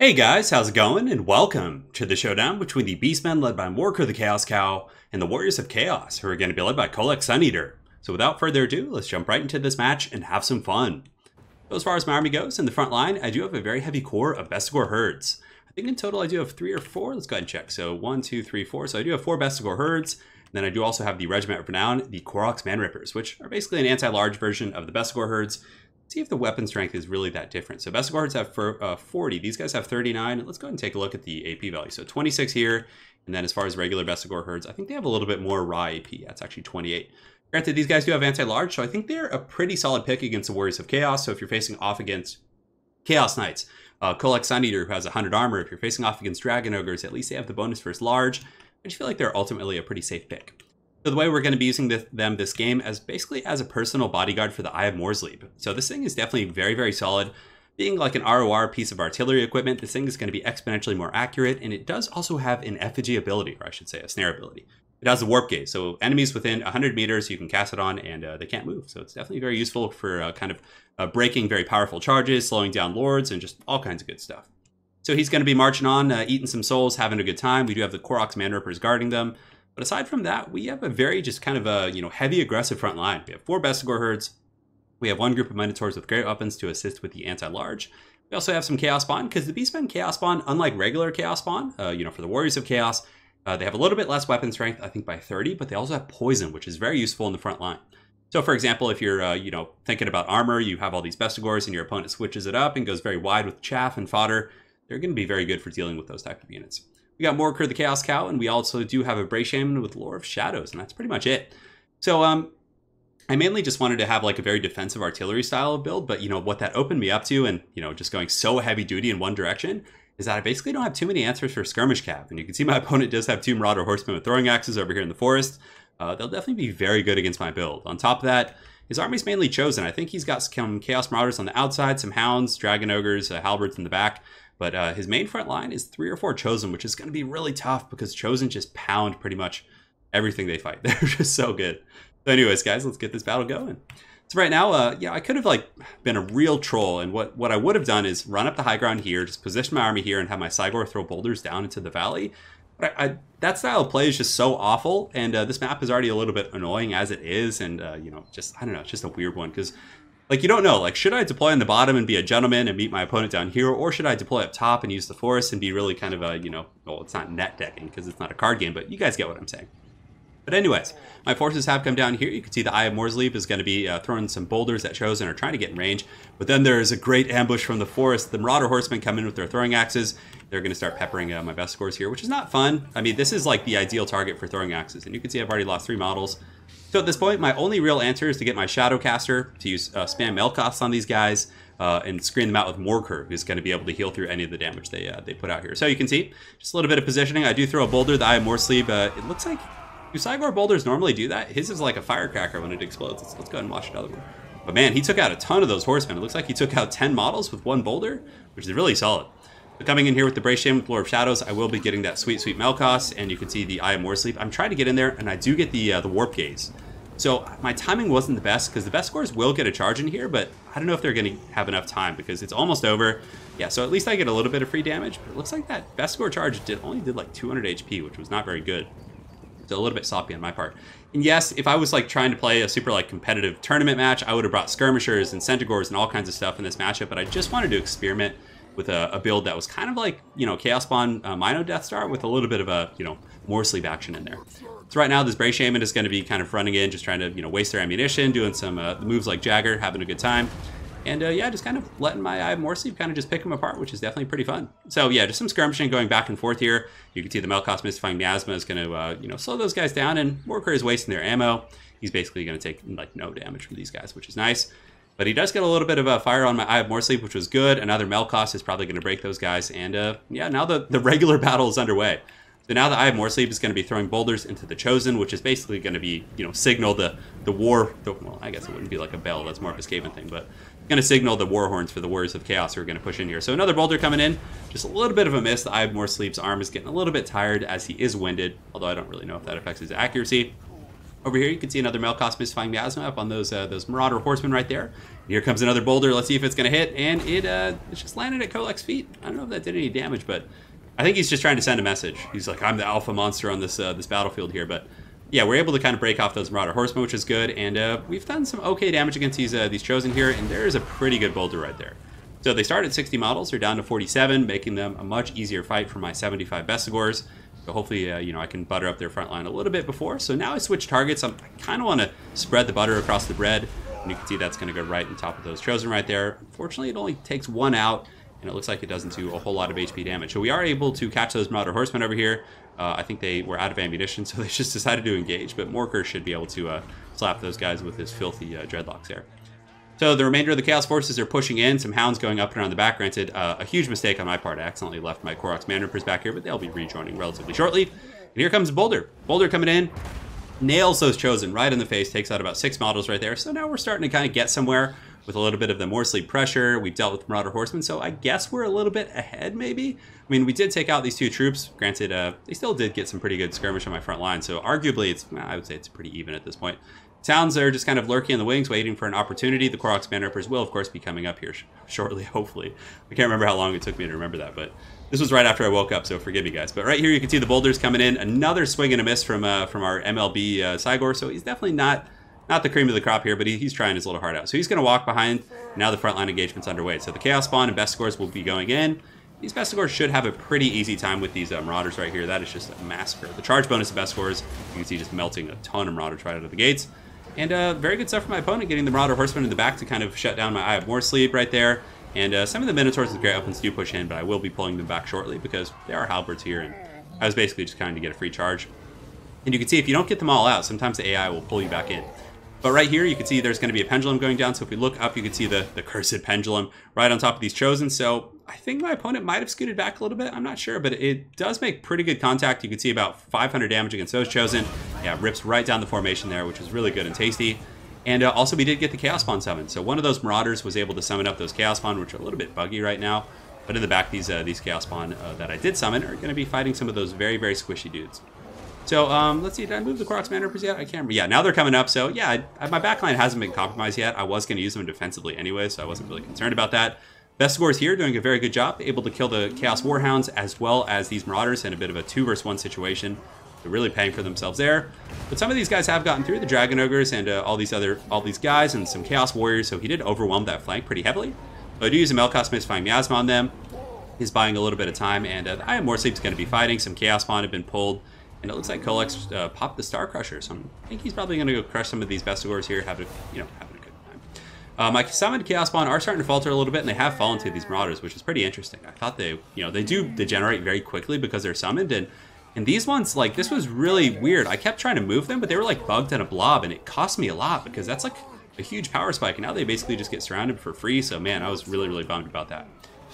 Hey guys, how's it going? And welcome to the showdown between the Beastmen led by Morker the Chaos Cow and the Warriors of Chaos, who are going to be led by Kolek Suneater. So without further ado, let's jump right into this match and have some fun. So as far as my army goes, in the front line, I do have a very heavy core of Bestigor herds. I think in total I do have 3 or 4. Let's go ahead and check. So 1, 2, 3, 4. So I do have 4 Bestigor herds. And then I do also have the Regiment of Renown, the Koroks Man-Rippers, which are basically an anti-large version of the Bestigor herds. See if the weapon strength is really that different. So Bestigor herds have 40. These guys have 39. Let's go ahead and take a look at the AP value. So 26 here. And then as far as regular Bestigor herds, I think they have a little bit more raw AP. That's actually 28. Granted, these guys do have anti-large, so I think they're a pretty solid pick against the Warriors of Chaos. So if you're facing off against Chaos Knights, Kolek Suneater, who has 100 armor, if you're facing off against Dragon Ogres, at least they have the bonus versus large. I just feel like they're ultimately a pretty safe pick. So the way we're going to be using them this game as basically as a personal bodyguard for the Eye of Morsleep. So this thing is definitely very, very solid. Being like an ROR piece of artillery equipment, this thing is going to be exponentially more accurate, and it does also have an effigy ability, or I should say a snare ability. It has a warp gaze, so enemies within 100 meters you can cast it on and they can't move. So it's definitely very useful for kind of breaking very powerful charges, slowing down lords, and just all kinds of good stuff. So he's going to be marching on, eating some souls, having a good time. We do have the Koroks Man-Rippers guarding them. But aside from that, we have a very just kind of a, heavy aggressive front line. We have 4 Bestigor herds. We have 1 group of Minotaurs with great weapons to assist with the anti-large. We also have some Chaos Spawn, because the Beastmen Chaos Spawn, unlike regular Chaos Spawn, for the Warriors of Chaos, they have a little bit less weapon strength, I think by 30, but they also have poison, which is very useful in the front line. So for example, if you're, thinking about armor, you have all these Bestigors and your opponent switches it up and goes very wide with chaff and fodder, they're going to be very good for dealing with those type of units. We got Morker the Chaos Cow, and we also do have a Bray Shaman with Lore of Shadows, and that's pretty much it. So I mainly just wanted to have like a very defensive artillery style of build, but what that opened me up to, and just going so heavy duty in one direction, is that I basically don't have too many answers for skirmish cav. And you can see my opponent does have 2 Marauder Horsemen with throwing axes over here in the forest. They'll definitely be very good against my build. On top of that, his army's mainly chosen. I think he's got some Chaos Marauders on the outside, some Hounds, Dragon Ogres, Halberds in the back. But his main front line is 3 or 4 Chosen, which is going to be really tough because Chosen just pound pretty much everything they fight. They're just so good. So anyways, guys, let's get this battle going. So right now, I could have been a real troll. And what I would have done is run up the high ground here, just position my army here and have my CYGOR throw boulders down into the valley. But that style of play is just so awful. And this map is already a little bit annoying as it is. And, I don't know, it's just a weird one because you don't know, should I deploy on the bottom and be a gentleman and meet my opponent down here, or should I deploy up top and use the forest and be really kind of a, well, it's not net decking because it's not a card game, but you guys get what I'm saying. But anyways, my forces have come down here. You can see the Eye of Morsleep is going to be throwing some boulders at Chosen or trying to get in range. But then there is a great ambush from the forest. The Marauder Horsemen come in with their throwing axes. They're going to start peppering my Bestigors here, which is not fun. I mean, this is like the ideal target for throwing axes. And you can see I've already lost 3 models. So at this point, my only real answer is to get my Shadowcaster to use spam Melkoths on these guys and screen them out with Morker, who's going to be able to heal through any of the damage they put out here. So you can see, just a little bit of positioning. I do throw a boulder, the Eye of Morsleep. It looks like, do CYGOR boulders normally do that? His is like a firecracker when it explodes. Let's go ahead and watch another one. But man, he took out a ton of those horsemen. It looks like he took out 10 models with 1 boulder, which is really solid. So coming in here with the Bray Shaman with Lore of Shadows, I will be getting that sweet, sweet Melkoths, and you can see the Eye of Morsleep. I'm trying to get in there, and I do get the warp gaze. So my timing wasn't the best because the Bestigors will get a charge in here, but I don't know if they're going to have enough time because it's almost over. Yeah, so at least I get a little bit of free damage, but it looks like that Bestigor charge only did like 200 HP, which was not very good. So a little bit sloppy on my part. And yes, if I was trying to play a super competitive tournament match, I would have brought skirmishers and Centaurs and all kinds of stuff in this matchup, but I just wanted to experiment with a build that was kind of like, Chaos Spawn Mino Death Star with a little bit of a, Morsleep action in there. So right now, this Bray Shaman is going to be kind of running in, just trying to, waste their ammunition, doing some moves like Jagger, having a good time. And yeah, just kind of letting my Eye of Morsleep kind of just pick them apart, which is definitely pretty fun. So yeah, just some skirmishing going back and forth here. You can see the Melkoths Mystifying Miasma is going to, slow those guys down, and Morker is wasting their ammo. He's basically going to take no damage from these guys, which is nice. But he does get a little bit of a fire on my Eye of Morsleep, which was good. Another Melkoths is probably going to break those guys. And yeah, now the regular battle is underway. So now the Eye of Morsleep is going to be throwing boulders into the Chosen, which is basically going to be, signal the war. Well, I guess it wouldn't be like a bell. That's more of a Skaven thing. But going to signal the war horns for the Warriors of Chaos who are going to push in here. So another boulder coming in. Just a little bit of a miss. The Eye of Morsleep's arm is getting a little bit tired as he is winded. Although I don't really know if that affects his accuracy. Over here, you can see another Melkos Mystifying Miasma up on those Marauder Horsemen right there. Here comes another boulder. Let's see if it's going to hit. And it's just landed at Kolek's feet. I don't know if that did any damage, but I think he's just trying to send a message. He's like, I'm the alpha monster on this battlefield here. But yeah, we're able to kind of break off those Marauder Horsemen, which is good. And we've done some okay damage against these Chosen here. And there's a pretty good boulder right there. So they start at 60 models. They're down to 47, making them a much easier fight for my 75 Bestigors. So hopefully, you know, I can butter up their front line a little bit before. So now I switch targets. I kind of want to spread the butter across the bread. And you can see that's going to go right on top of those Chosen right there. Unfortunately, it only takes one out, and it looks like it doesn't do a whole lot of HP damage. So we are able to catch those Marauder Horsemen over here. I think they were out of ammunition, so they just decided to engage. But Morker should be able to slap those guys with his filthy dreadlocks there. So the remainder of the Chaos Forces are pushing in. Some Hounds going up and around the back. Granted, a huge mistake on my part. I accidentally left my Koroks Man Rippers back here, but they'll be rejoining relatively shortly. And here comes Boulder. Boulder coming in. Nails those Chosen right in the face. Takes out about 6 models right there. So now we're starting to kind of get somewhere with a little bit of the more sleep pressure. We've dealt with Marauder Horsemen, so I guess we're a little bit ahead maybe. I mean, we did take out these 2 troops. Granted, they still did get some pretty good skirmish on my front line. So arguably, I would say it's pretty even at this point. Sounds are just kind of lurking in the wings, waiting for an opportunity. The Koroks Man Rippers will, of course, be coming up here shortly, hopefully. I can't remember how long it took me to remember that, but this was right after I woke up, so forgive me, guys. But right here, you can see the boulders coming in. Another swing and a miss from our MLB CYGOR, so he's definitely not the cream of the crop here, but he's trying his little heart out. So he's going to walk behind. Now the frontline engagement's underway. So the Chaos Spawn and Bestigors will be going in. These Bestigors should have a pretty easy time with these Marauders right here. That is just a massacre. The charge bonus of Bestigors, you can see just melting a ton of Marauders right out of the gates. And very good stuff from my opponent, getting the Marauder Horsemen in the back to kind of shut down my Eye of More Sleep right there. And some of the Minotaurs with Great Weapons do push in, but I will be pulling them back shortly because there are Halberds here, and I was basically just trying to get a free charge. And you can see if you don't get them all out, sometimes the AI will pull you back in. But right here, you can see there's going to be a pendulum going down. So if we look up, you can see the cursed pendulum right on top of these Chosen. So I think my opponent might have scooted back a little bit. I'm not sure, but it does make pretty good contact. You can see about 500 damage against those Chosen. Yeah, rips right down the formation there, which is really good and tasty. And also, we did get the Chaos Spawn summoned. So one of those Marauders was able to summon up those Chaos Spawn, which are a little bit buggy right now. But in the back, these Chaos Spawn that I did summon are going to be fighting some of those very, very squishy dudes. So let's see, did I move the Koroks Man Rippers yet? I can't remember. Yeah, now they're coming up. So yeah, my backline hasn't been compromised yet. I was going to use them defensively anyway, so I wasn't really concerned about that. Bestigors here doing a very good job, able to kill the Chaos Warhounds as well as these Marauders in a bit of a 2-versus-1 situation. They're really paying for themselves there. But some of these guys have gotten through, the Dragon Ogres and all these guys and some Chaos Warriors, so he did overwhelm that flank pretty heavily. So I do use a Melkos Mystifying Miasma on them. He's buying a little bit of time, and the Eye of More Sleep is going to be fighting. Some Chaos Spawn have been pulled. And it looks like Kolek's popped the Star Crusher, so I think he's probably going to go crush some of these Bestigors here, having a good time. My summoned Chaos Spawn are starting to falter a little bit, and they have fallen to these Marauders, which is pretty interesting. I thought they do degenerate very quickly because they're summoned, and these ones, like, this was really weird. I kept trying to move them, but they were like bugged in a blob, and it cost me a lot because that's like a huge power spike, and now they basically just get surrounded for free. So man, I was really, really bummed about that.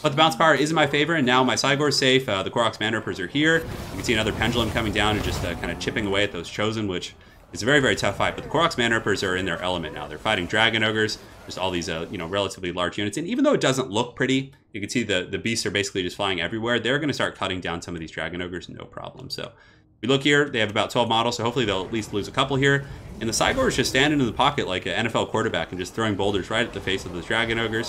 But the bounce power is in my favor, and now my CYGOR's safe. The Koroks Man Rippers are here. You can see another pendulum coming down and just kind of chipping away at those Chosen, which is a very, very tough fight. But the Koroks Man Rippers are in their element now. They're fighting Dragon Ogres, just all these relatively large units. And even though it doesn't look pretty, you can see the beasts are basically just flying everywhere. They're going to start cutting down some of these Dragon Ogres, no problem. So we look here, they have about 12 models, so hopefully they'll at least lose a couple here. And the CYGOR is just standing in the pocket like an NFL quarterback and just throwing boulders right at the face of those Dragon Ogres.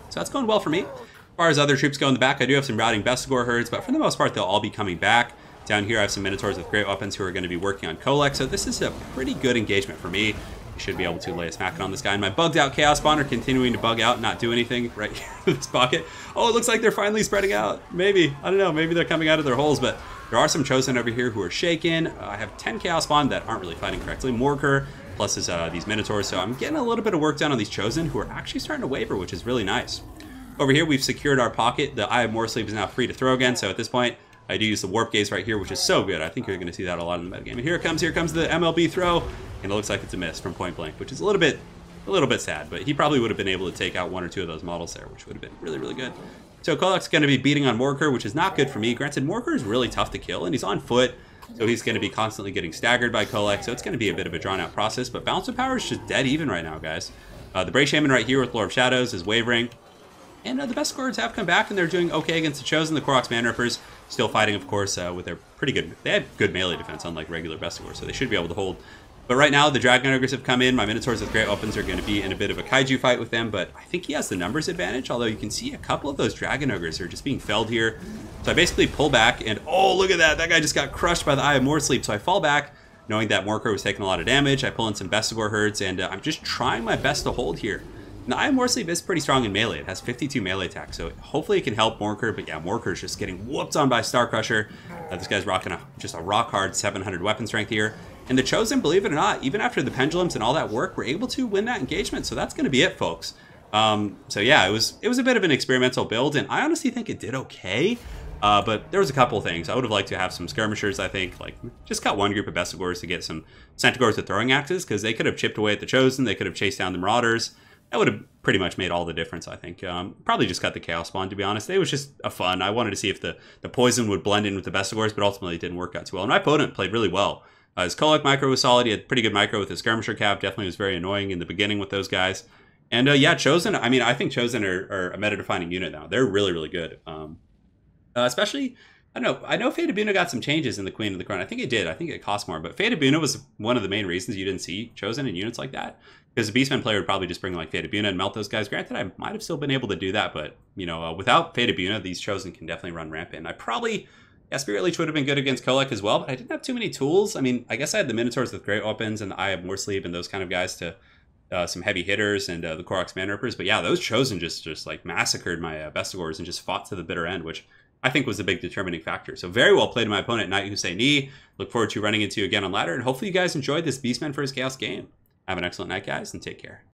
So that's going well for me. As far as other troops go in the back, I do have some routing Bestigor herds, but for the most part, they'll all be coming back. Down here, I have some Minotaurs with great weapons who are going to be working on Kolek, so this is a pretty good engagement for me. You should be able to lay a smacking on this guy. And my bugged out Chaos Spawn are continuing to bug out and not do anything right here in this pocket. Oh, it looks like they're finally spreading out. Maybe. I don't know. Maybe they're coming out of their holes, but there are some Chosen over here who are shaken. I have 10 Chaos Spawn that aren't really fighting correctly. Morker, plus these Minotaurs, so I'm getting a little bit of work done on these Chosen who are actually starting to waver, which is really nice. Over here, we've secured our pocket. The Eye of More Sleep is now free to throw again, so at this point, I do use the Warp Gaze right here, which is so good. I think you're going to see that a lot in the metagame. And here comes the MLB throw, and it looks like it's a miss from point blank, which is a little bit sad, but he probably would have been able to take out 1 or 2 of those models there, which would have been really, really good. So Kolek's going to be beating on Morker, which is not good for me. Granted, Morker is really tough to kill, and he's on foot, so he's going to be constantly getting staggered by Kolek, so it's going to be a bit of a drawn-out process, but Balance of Power is just dead even right now, guys. The Bray Shaman right here with Lord of Shadows is wavering. And the Bestigors have come back, and they're doing okay against the Chosen. The Koroks Man Rippers still fighting, of course, with their pretty good... They have good melee defense, unlike regular Bestigors, so they should be able to hold But right now, the Dragon Ogres have come in. My Minotaurs with great weapons are going to be in a bit of a kaiju fight with them, but I think he has the numbers advantage, although you can see a couple of those Dragon Ogres are just being felled here. So I basically pull back, and oh, look at that. That guy just got crushed by the Eye of More Sleep. So I fall back, knowing that Morker was taking a lot of damage. I pull in some Bestigor herds, and I'm just trying my best to hold here. And the Eye of More Sleep is pretty strong in melee. It has 52 melee attack, so hopefully it can help Morker. But yeah, Morker's just getting whooped on by Star Crusher. This guy's rocking just a rock hard 700 weapon strength here. And the Chosen, believe it or not, even after the pendulums and all that work, were able to win that engagement. So that's going to be it, folks. So yeah, it was a bit of an experimental build, and I honestly think it did okay. But there was a couple of things. I would have liked to have some skirmishers, I think. Like, just got one group of Bestigors to get some Centaurs with throwing axes, because they could have chipped away at the Chosen. They could have chased down the Marauders. That would have pretty much made all the difference, I think. Probably just cut the Chaos Spawn, to be honest. It was just a fun. I wanted to see if the poison would blend in with the Bestigors, but ultimately it didn't work out too well. And my opponent played really well. His Kolek micro was solid. He had pretty good micro with his Skirmisher cap. Definitely was very annoying in the beginning with those guys. And yeah, Chosen, I mean, I think Chosen are a meta-defining unit now. They're really, really good. Especially, I don't know. I know Fate Abuna got some changes in the Queen of the Crown. I think it did. I think it cost more. But Fate Abuna was one of the main reasons you didn't see Chosen in units like that. Because a Beastman player would probably just bring like Fate Abuna and melt those guys. Granted, I might have still been able to do that. But, you know, without Fate Abuna, these Chosen can definitely run rampant. I probably... Yeah, Spirit Leech would have been good against Kolek as well, but I didn't have too many tools. I mean, I guess I had the Minotaurs with great weapons and the Eye of More Sleep and those kind of guys to some heavy hitters and the Koroks Man Rippers. But yeah, those Chosen just like massacred my Bestigors and just fought to the bitter end, which I think was a big determining factor. So very well played to my opponent, Knight Hussein Ni. Look forward to running into you again on ladder, and hopefully you guys enjoyed this Beastmen vs. Chaos game. Have an excellent night, guys, and take care.